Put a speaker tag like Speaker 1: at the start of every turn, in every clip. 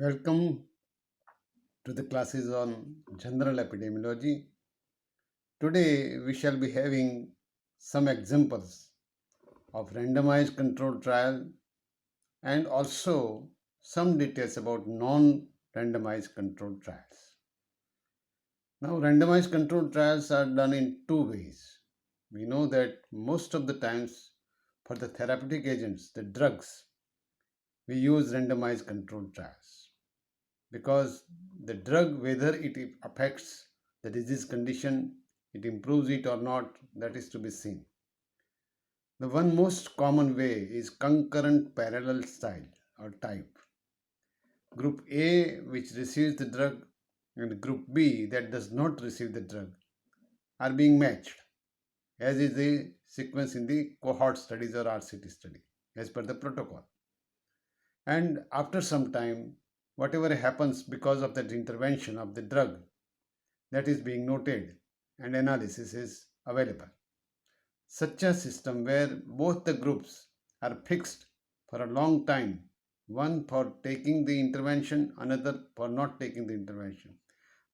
Speaker 1: Welcome to the classes on general epidemiology. Today we shall be having some examples of randomized controlled trial and also some details about non-randomized controlled trials. Now randomized controlled trials are done in two ways. We know that most of the times for the therapeutic agents, the drugs, we use randomized controlled trials, because the drug, whether it affects the disease condition, it improves it or not, that is to be seen. The one most common way is concurrent parallel style or type. Group A, which receives the drug, and group B, that does not receive the drug, are being matched, as is the sequence in the cohort studies or RCT study, as per the protocol. And after some time, whatever happens because of that intervention of the drug, that is being noted and analysis is available. Such a system where both the groups are fixed for a long time, one for taking the intervention, another for not taking the intervention.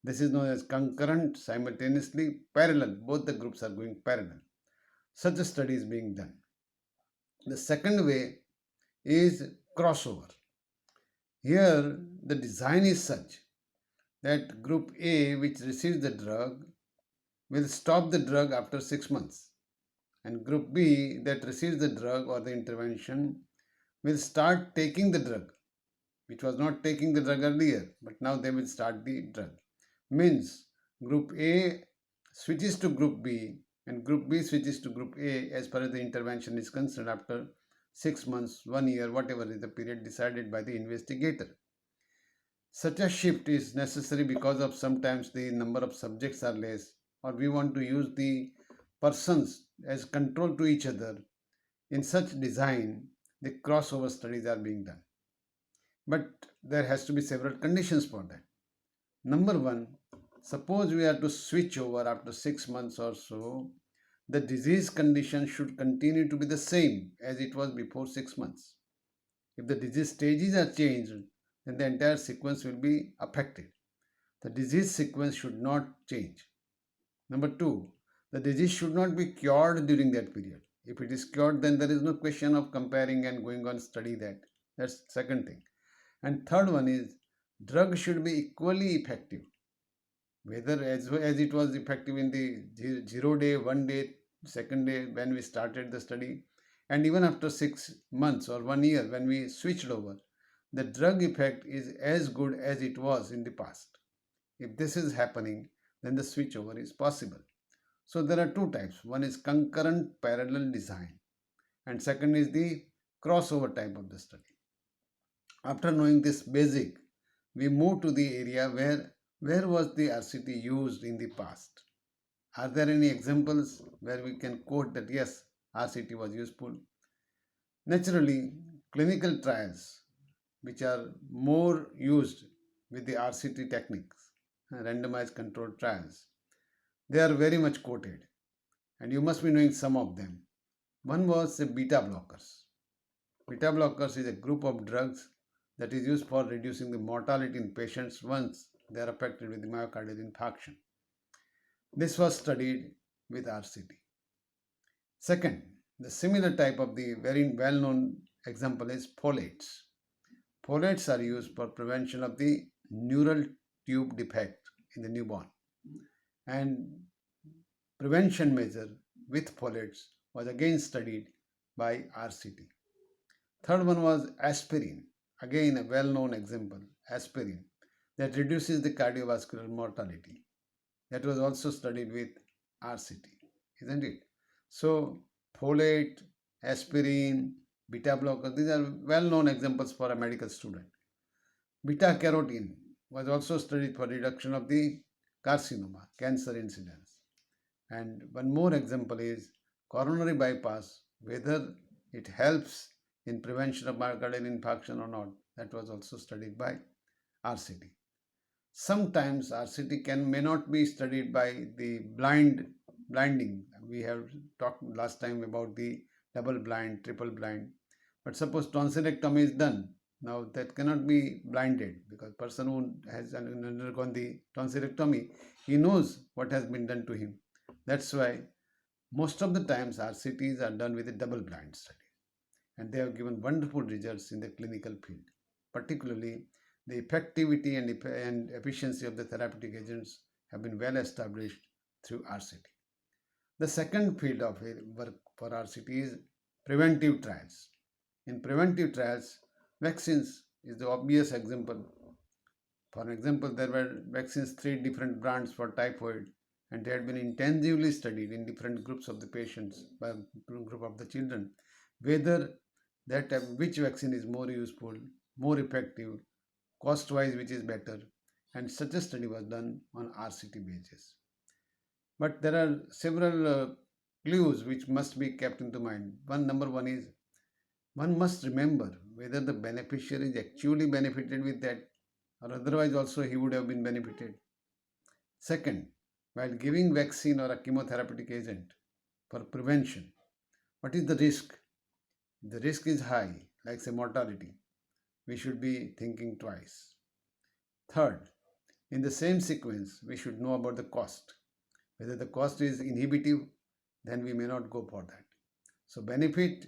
Speaker 1: This is known as concurrent, simultaneously parallel. Both the groups are going parallel. Such a study is being done. The second way is crossover. Here, the design is such that group A, which receives the drug, will stop the drug after 6 months, and group B, that receives the drug or the intervention, will start taking the drug, which was not taking the drug earlier, but now they will start the drug. Means group A switches to group B and group B switches to group A as far as the intervention is concerned after 6 months, 1 year, whatever is the period decided by the investigator. Such a shift is necessary because of sometimes the number of subjects are less, or we want to use the persons as control to each other. In such design, the crossover studies are being done. But there has to be several conditions for that. Number one, suppose we are to switch over after 6 months or so, the disease condition should continue to be the same as it was before 6 months. If the disease stages are changed, then the entire sequence will be affected. The disease sequence should not change. Number two, the disease should not be cured during that period. If it is cured, then there is no question of comparing and going on study that. That's second thing. And third one is drug should be equally effective. Whether as it was effective in the 0 day, 1 day, second day when we started the study, and even after 6 months or 1 year when we switched over, the drug effect is as good as it was in the past. If this is happening, then the switchover is possible. So there are two types. One is concurrent parallel design, and second is the crossover type of the study. After knowing this basic, we move to the area where was the RCT used in the past. Are there any examples where we can quote that yes, RCT was useful? Naturally, clinical trials which are more used with the RCT techniques, randomized controlled trials, they are very much quoted, and you must be knowing some of them. One was the beta blockers. Beta blockers is a group of drugs that is used for reducing the mortality in patients once they are affected with the myocardial infarction. This was studied with RCT. Second, the similar type of the very well-known example is folates. Folates are used for prevention of the neural tube defect in the newborn, and prevention measure with folates was again studied by RCT. Third one was aspirin, again a well-known example, aspirin, that reduces the cardiovascular mortality. That was also studied with RCT, isn't it? So folate, aspirin, beta blocker, these are well-known examples for a medical student. Beta carotene was also studied for reduction of the carcinoma, cancer incidence. And one more example is coronary bypass, whether it helps in prevention of myocardial infarction or not. That was also studied by RCT. Sometimes RCT may not be studied by the blinding. We have talked last time about the double blind, triple blind. But suppose tonsillectomy is done, Now that cannot be blinded because person who has undergone the tonsillectomy, he knows what has been done to him. That's why most of the times RCTs are done with a double blind study and they have given wonderful results in the clinical field. Particularly, the effectivity and efficiency of the therapeutic agents have been well established through RCT. The second field of work for RCT is preventive trials. In preventive trials, vaccines is the obvious example. For example, there were vaccines, 3 different brands for typhoid, and they had been intensively studied in different groups of the patients by group of the children, whether that which vaccine is more useful, more effective, cost-wise which is better, and such a study was done on RCT basis. But there are several clues which must be kept into mind. Number one is one must remember whether the beneficiary is actually benefited with that or otherwise also he would have been benefited. Second, while giving vaccine or a chemotherapeutic agent for prevention, what is the risk? If the risk is high, like say mortality, we should be thinking twice. Third, in the same sequence, we should know about the cost. Whether the cost is inhibitive, then we may not go for that. So benefit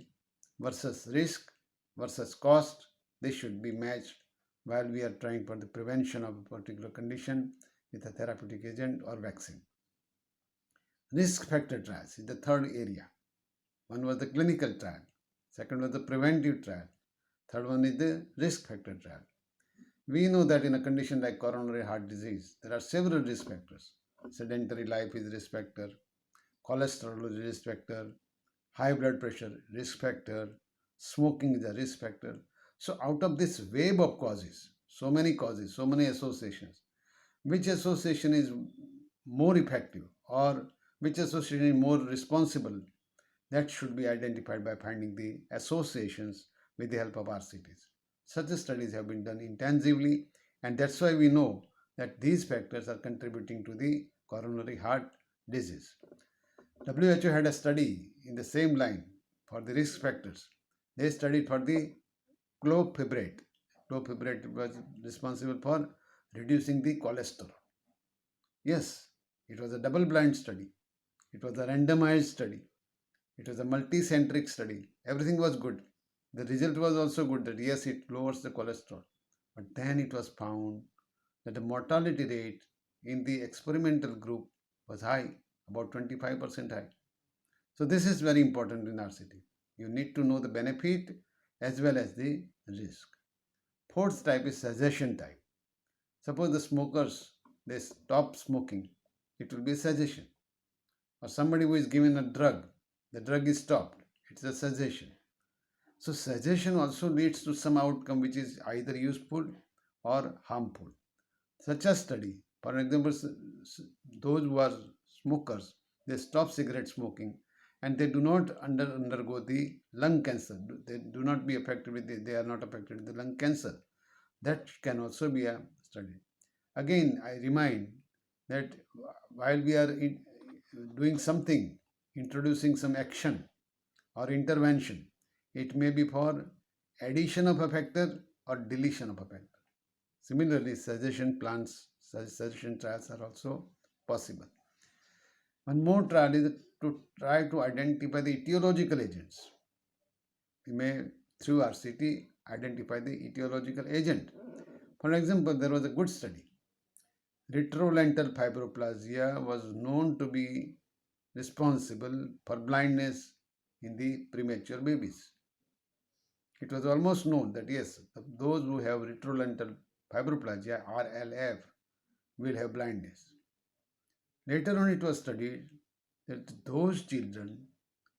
Speaker 1: versus risk versus cost, this should be matched while we are trying for the prevention of a particular condition with a therapeutic agent or vaccine. Risk factor trials is the third area. One was the clinical trial, second was the preventive trial, third one is the risk factor trial. We know that in a condition like coronary heart disease, there are several risk factors. Sedentary life is risk factor, cholesterol is risk factor, high blood pressure risk factor, smoking is a risk factor. So out of this wave of causes, so many associations, which association is more effective or which association is more responsible, that should be identified by finding the associations with the help of RCTs. Such studies have been done intensively, and that's why we know that these factors are contributing to the coronary heart disease. WHO had a study in the same line for the risk factors. They studied for the clofebrate. Clofebrate was responsible for reducing the cholesterol. Yes, it was a double-blind study. It was a randomized study. It was a multicentric study. Everything was good. The result was also good that yes, it lowers the cholesterol. But then it was found that the mortality rate in the experimental group was high, about 25% high. So this is very important in RCT. You need to know the benefit as well as the risk. Fourth type is suggestion type. Suppose the smokers, they stop smoking, it will be a suggestion. Or somebody who is given a drug, the drug is stopped, it's a suggestion. So suggestion also leads to some outcome which is either useful or harmful. Such a study, for example, those who are smokers, they stop cigarette smoking and they do not undergo the lung cancer. They do not be affected with they are not affected with the lung cancer. That can also be a study. Again, I remind that while we are doing something, introducing some action or intervention, it may be for addition of a factor or deletion of a factor. Similarly, suggestion trials are also possible. One more trial is to try to identify the etiological agents. We may, through RCT, identify the etiological agent. For example, there was a good study. Retrolental fibroplasia was known to be responsible for blindness in the premature babies. It was almost known that yes, those who have retrolental fibroplasia RLF will have blindness. Later on, it was studied that those children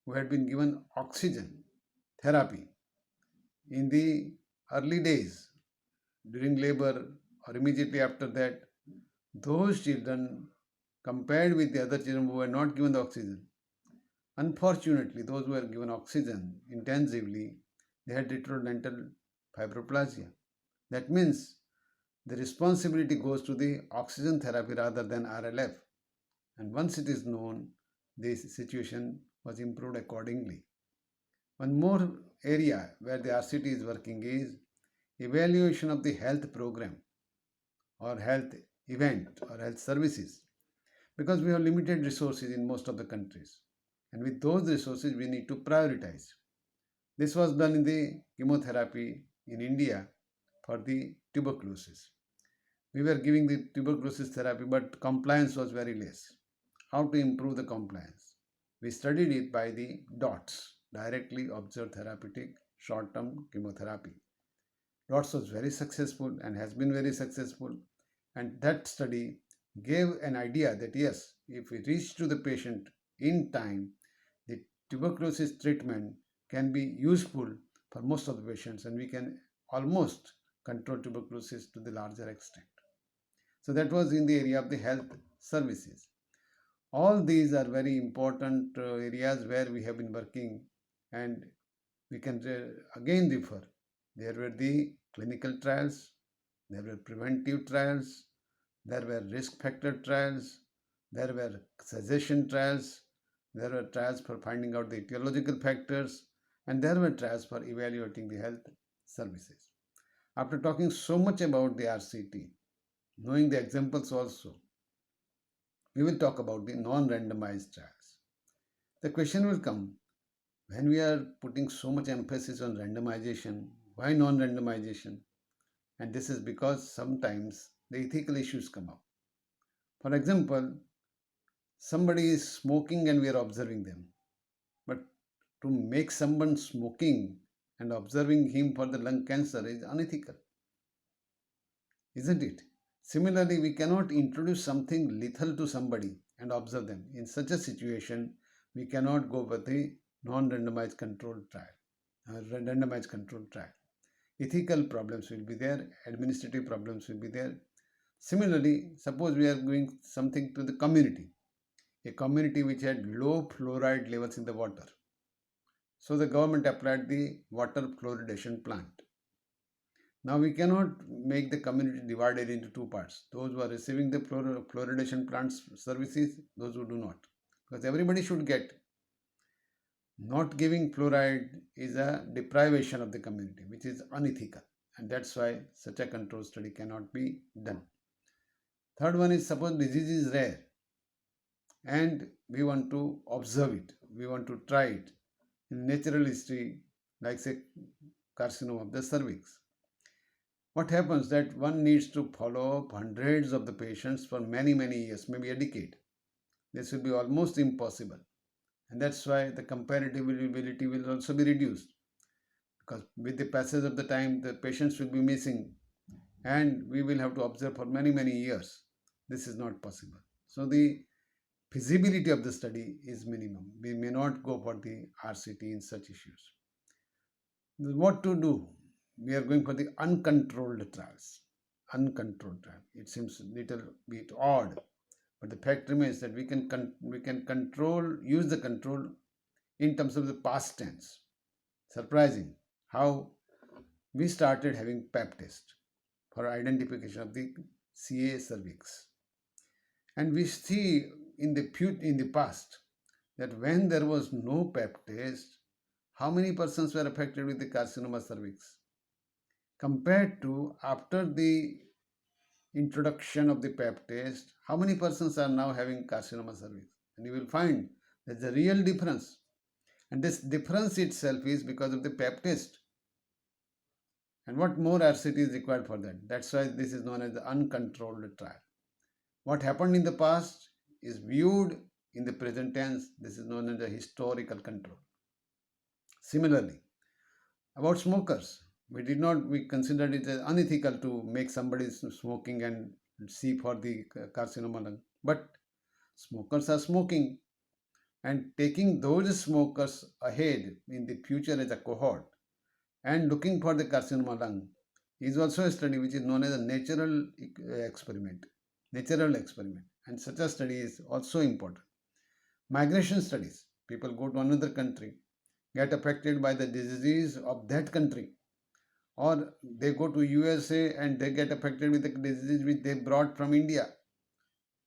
Speaker 1: who had been given oxygen therapy in the early days during labor or immediately after that, those children compared with the other children who were not given the oxygen, unfortunately, those who were given oxygen intensively, they had retrolental fibroplasia. That means the responsibility goes to the oxygen therapy rather than RLF. And once it is known, this situation was improved accordingly. One more area where the RCT is working is evaluation of the health program or health event or health services, because we have limited resources in most of the countries, and with those resources we need to prioritize. This was done in the chemotherapy in India for the tuberculosis. We were giving the tuberculosis therapy, but compliance was very less. How to improve the compliance? We studied it by the DOTS, directly observed therapeutic short term chemotherapy. DOTS was very successful and has been very successful, and that study gave an idea that yes, if we reach to the patient in time, the tuberculosis treatment can be useful for most of the patients, and we can almost control tuberculosis to the larger extent. So that was in the area of the health services. All these are very important areas where we have been working, and we can again refer. There were the clinical trials, there were preventive trials, there were risk factor trials, there were suggestion trials, there were trials for finding out the etiological factors, and there were trials for evaluating the health services. After talking so much about the RCT, knowing the examples also, we will talk about the non-randomized trials. The question will come, when we are putting so much emphasis on randomization, why non-randomization? And this is because sometimes the ethical issues come up. For example, somebody is smoking and we are observing them. But to make someone smoking and observing him for the lung cancer is unethical, isn't it? Similarly, we cannot introduce something lethal to somebody and observe them. In such a situation, we cannot go with the non-randomized controlled trial, randomized controlled trial. Ethical problems will be there, administrative problems will be there. Similarly, suppose we are doing something to the community, a community which had low fluoride levels in the water. So the government applied the water fluoridation plant. Now we cannot make the community divided into two parts. Those who are receiving the fluoridation plants services, those who do not. Because everybody should get. Not giving fluoride is a deprivation of the community, which is unethical. And that's why such a control study cannot be done. Third one is, suppose disease is rare and we want to observe it. We want to try it in natural history, like say carcinoma of the cervix. What happens that one needs to follow up hundreds of the patients for many years, maybe a decade. This will be almost impossible. And that's why the comparability will also be reduced, because with the passage of the time the patients will be missing and we will have to observe for many years. This is not possible. So the feasibility of the study is minimum. We may not go for the RCT in such issues. What to do? We are going for the uncontrolled trials. Uncontrolled trial. It seems a little bit odd, but the fact remains that we can use the control in terms of the past tense. Surprising how we started having pap test for identification of the CA cervix, and we see in the past that when there was no pap test, how many persons were affected with the carcinoma cervix, compared to after the introduction of the pap test, how many persons are now having carcinoma cervix. And you will find there's a real difference, and this difference itself is because of the pap test. And what more RCT is required for that? That's why this is known as the uncontrolled trial. What happened in the past is viewed in the present tense. This is known as the historical control. Similarly, about smokers, we considered it as unethical to make somebody smoking and see for the carcinoma lung. But smokers are smoking, and taking those smokers ahead in the future as a cohort and looking for the carcinoma lung is also a study which is known as a natural experiment. And such a study is also important. Migration studies, people go to another country, get affected by the disease of that country, or they go to USA and they get affected with the disease which they brought from India.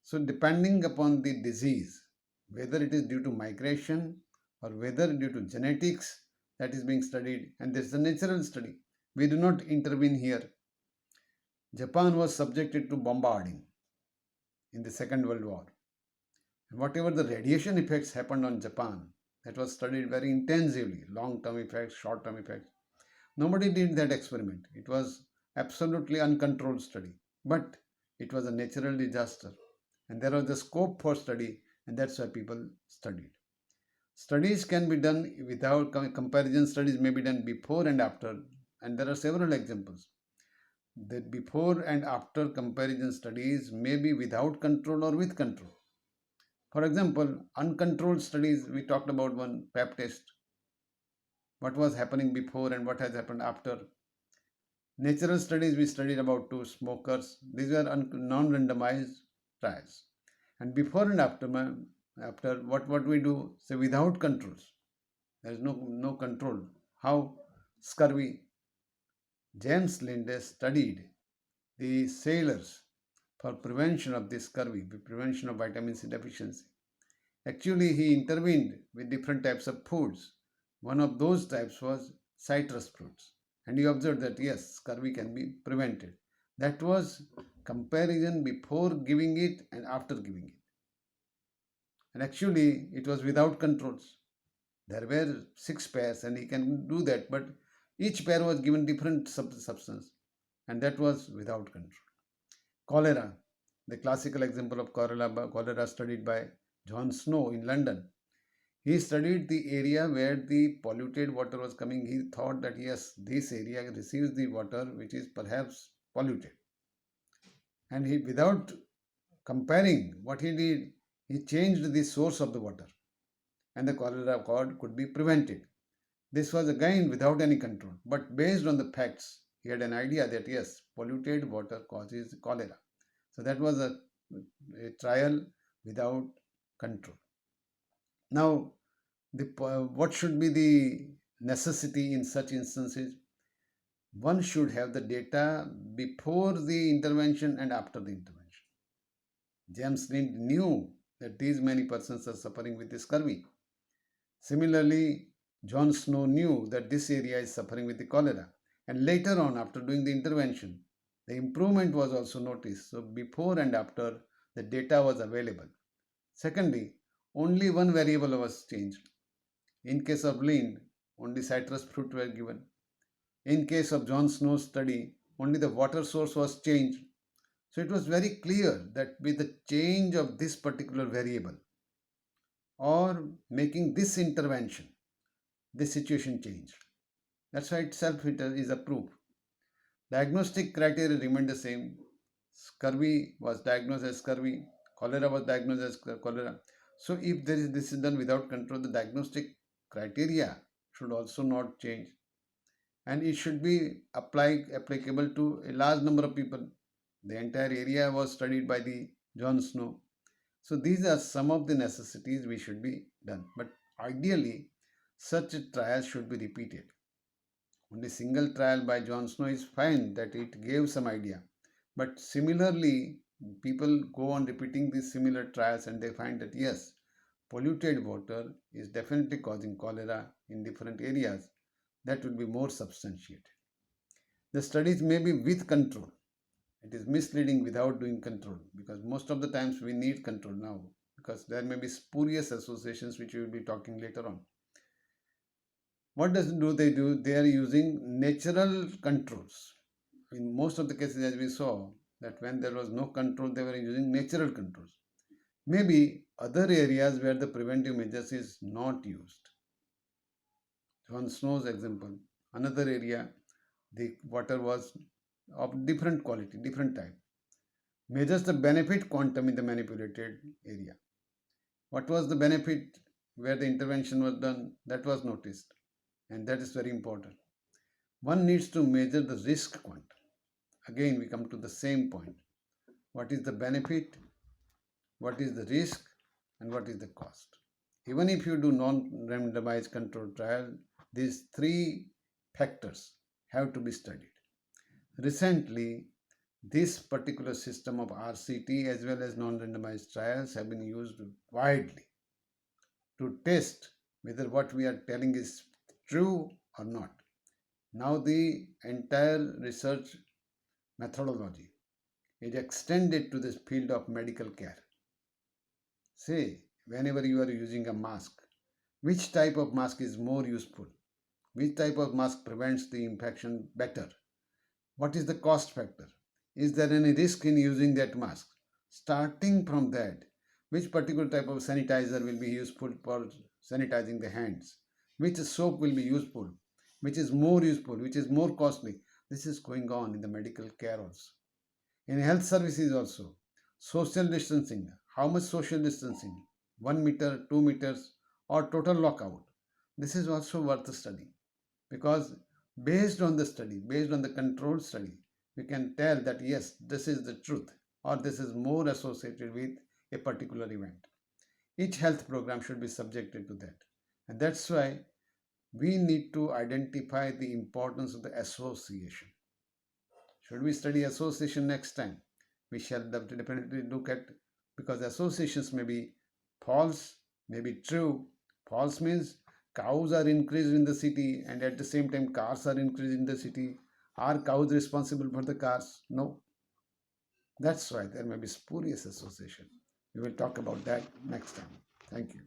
Speaker 1: So depending upon the disease, whether it is due to migration or whether due to genetics, that is being studied, and this is a natural study. We do not intervene here. Japan was subjected to bombarding in the Second World War. And whatever the radiation effects happened on Japan, that was studied very intensively, long-term effects, short-term effects. Nobody did that experiment. It was absolutely uncontrolled study. But it was a natural disaster. And there was a scope for study, and that's why people studied. Studies can be done without comparison, studies may be done before and after, and there are several examples. The before and after comparison studies may be without control or with control. For example, uncontrolled studies, we talked about one pap test, what was happening before and what has happened after. Natural studies, we studied about two smokers. These were non-randomized trials. And before and after what we do, say without controls. There is no control. How scurvy. James Linde studied the sailors for prevention of this scurvy, prevention of vitamin C deficiency. Actually, he intervened with different types of foods. One of those types was citrus fruits. And he observed that yes, scurvy can be prevented. That was comparison before giving it and after giving it. And actually, it was without controls. There were 6 pairs, and he can do that, but each pair was given different substance, and that was without control. Cholera, the classical example of cholera studied by John Snow in London. He studied the area where the polluted water was coming. He thought that yes, this area receives the water which is perhaps polluted. And he, without comparing what he did, he changed the source of the water, and the cholera could be prevented. This was again without any control, but based on the facts, he had an idea that yes, polluted water causes cholera. So that was a trial without control. Now, what should be the necessity in such instances? One should have the data before the intervention and after the intervention. James Lind knew that these many persons are suffering with this scurvy. Similarly, John Snow knew that this area is suffering with the cholera. And later on, after doing the intervention, the improvement was also noticed. So before and after, the data was available. Secondly, only one variable was changed. In case of Lind, only citrus fruit were given. In case of John Snow's study, only the water source was changed. So it was very clear that with the change of this particular variable or making this intervention, this situation changed. That's why itself it is a proof. Diagnostic criteria remained the same. Scurvy was diagnosed as scurvy, cholera was diagnosed as cholera. So if this is done without control, the diagnostic criteria should also not change. And it should be applicable to a large number of people. The entire area was studied by the John Snow. So these are some of the necessities we should be done. But ideally, such a trial should be repeated. Only single trial by John Snow is fine, that it gave some idea. But similarly, people go on repeating these similar trials and they find that yes, polluted water is definitely causing cholera in different areas. That will be more substantiated. The studies may be with control. It is misleading without doing control, because most of the times we need control now, because there may be spurious associations which we will be talking later on. What do they do? They are using natural controls. In most of the cases, as we saw, that when there was no control, they were using natural controls. Maybe other areas where the preventive measures is not used. John Snow's example, another area, the water was of different quality, different type. Measures the benefit quantum in the manipulated area. What was the benefit where the intervention was done? That was noticed, and that is very important. One needs to measure the risk quantum. Again, we come to the same point. What is the benefit? What is the risk? And what is the cost? Even if you do non-randomized controlled trial, these three factors have to be studied. Recently, this particular system of RCT as well as non-randomized trials have been used widely to test whether what we are telling is true or not. Now the entire research methodology is extended to this field of medical care. Say, whenever you are using a mask, which type of mask is more useful? Which type of mask prevents the infection better? What is the cost factor? Is there any risk in using that mask? Starting from that, which particular type of sanitizer will be useful for sanitizing the hands? Which soap will be useful? Which is more useful? Which is more costly? This is going on in the medical care also. In health services also, social distancing. How much social distancing? 1 meter, 2 meters, or total lockout? This is also worth studying because based on the controlled study, we can tell that yes, this is the truth or this is more associated with a particular event. Each health program should be subjected to that. And that's why we need to identify the importance of the association. Should we study association next time? We shall definitely look at, because associations may be false, may be true. False means cows are increased in the city and at the same time cars are increased in the city. Are cows responsible for the cars? No. That's why there may be spurious association. We will talk about that next time. Thank you.